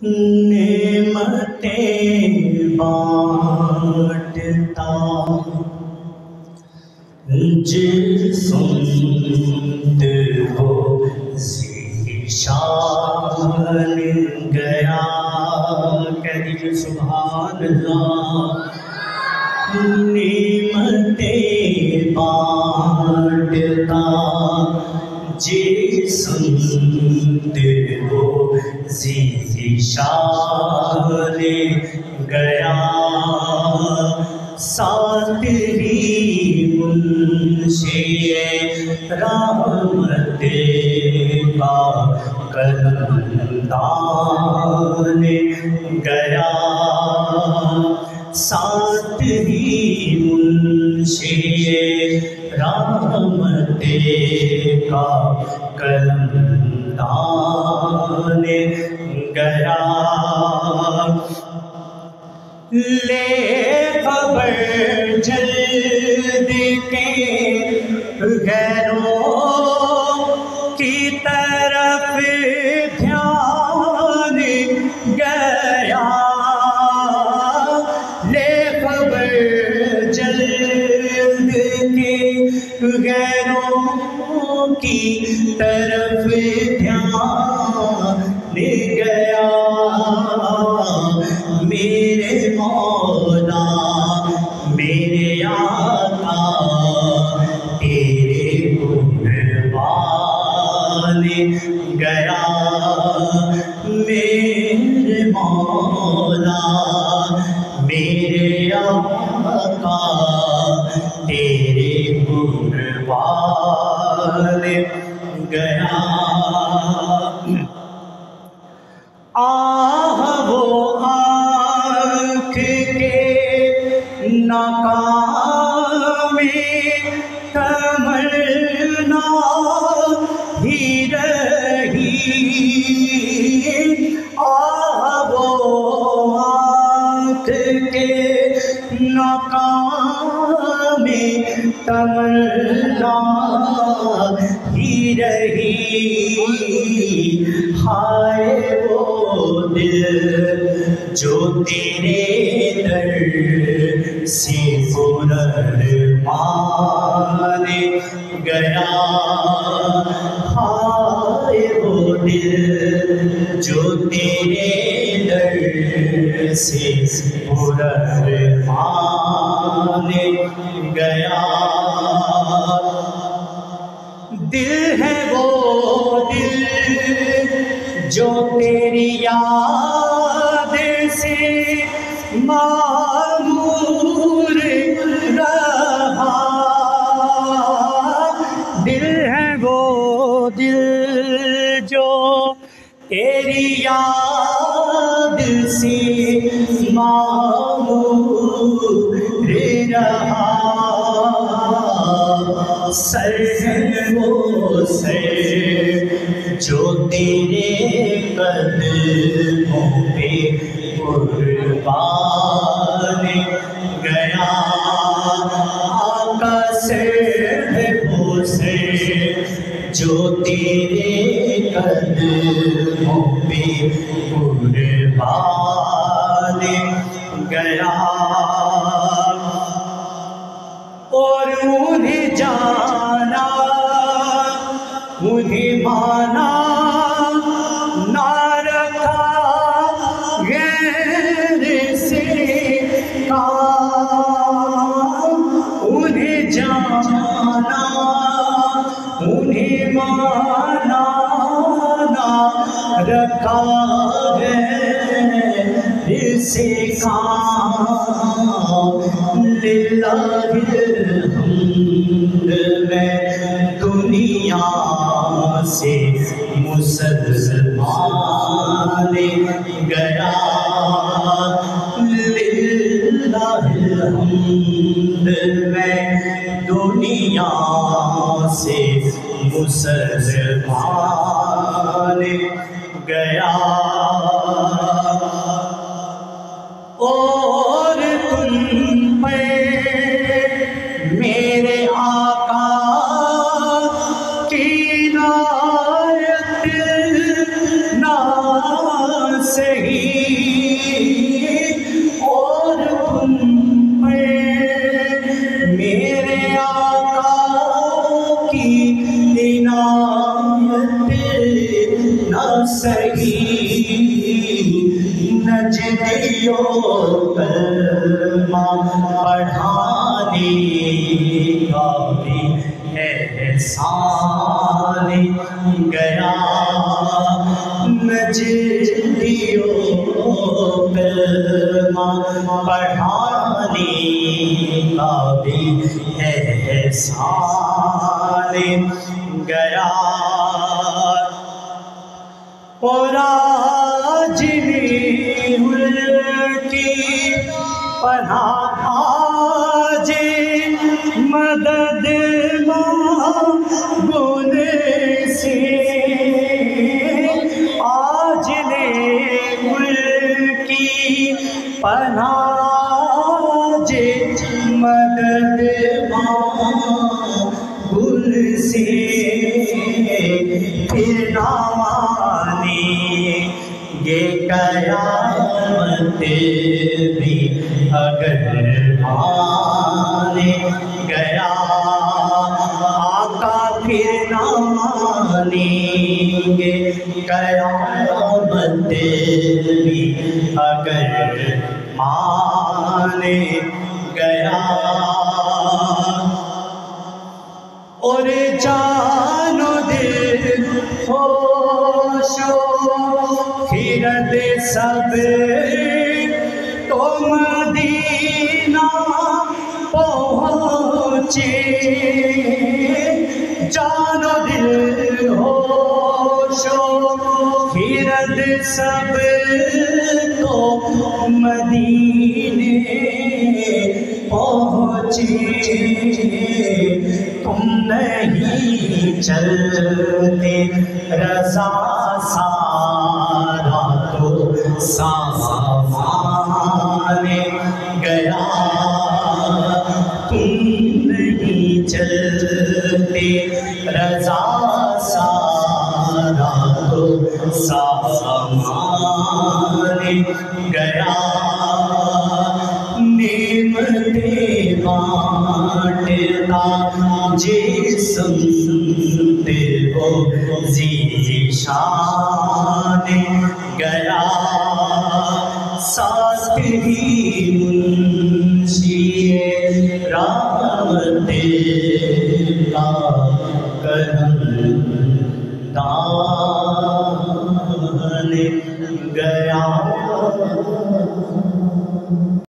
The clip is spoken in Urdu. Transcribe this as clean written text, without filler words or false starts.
نعمتیں بانٹتا جسمت ہو ذیشان گیا. کہہ دیجئے سبحان اللہ. نعمتیں بانٹتا جسمت ہو ذیشان گیا. ساتھ ہی منشی رحمت کا قلمدان گیا. ساتھ ہی منشی رحمت کا قلمدان گیا. لے خبر جلد کے غیروں کی طرف دھیان گیا. لے خبر جلد کے غیروں کی طرف دھیان گیا. میرے مولا میرے آقا تیرے قربان گیا. میرے مولا میرے آقا تیرے قربان گیا. آہ وہ آنکھ کے ناکام تمنا ہی رہی. آہ وہ آنکھ کے ناکام تمنا ہی رہی. ہائے وہ دل جو تیرے در سے قربان گیا. ہائے وہ دل جو تیرے در سے قربان گیا. دل ہے وہ دل جو تیری یاد سے معمور رہا. دل ہے وہ دل جو تیری یاد سے معمور رہا. سر ہے وہ سر جو تیرے قدموں پہ قربان گیا. آقا سر ہے وہ سر جو تیرے قدموں پہ قربان گیا. اور انہیں جانا انہیں مانا نہ رکھا غیر سے کام. انہیں جانا انہیں مانا نہ رکھا غیر سے کام. للہ الحمد میں دنیا سے مسلمان گیا. للہ الحمد میں دنیا سے مسلمان گیا. اور تم پہ میرے آقا کی عنایت نہ سہی نجدیوں کلمہ پڑھانے کا بھی احسان گیا نجدیوں کلمہ پڑھانے کا بھی احسان گیا اور آج کی پناہ آج مدد مانگنے سے آج کی پناہ آج مدد مانگنے سے پھر نہ یہ قیامت بھی اگر مانے گیا آقا پھر نہ مانیں گے قیامت بھی اگر مانے گیا اور جان و دل ہوش و خرد سب تو مدینہ پہنچے جان و دل ہوش و خرد سب تو مدینے پہنچے تم نہیں چلتے رضا سارا تو سامان گیا تم نہیں چلتے رضا سارا تو سامان گیا نعمتیں بانٹتا جسم سنتے ہو ذیشان گیا ساتھ ہی منشی رحمت کا کرم دان گیا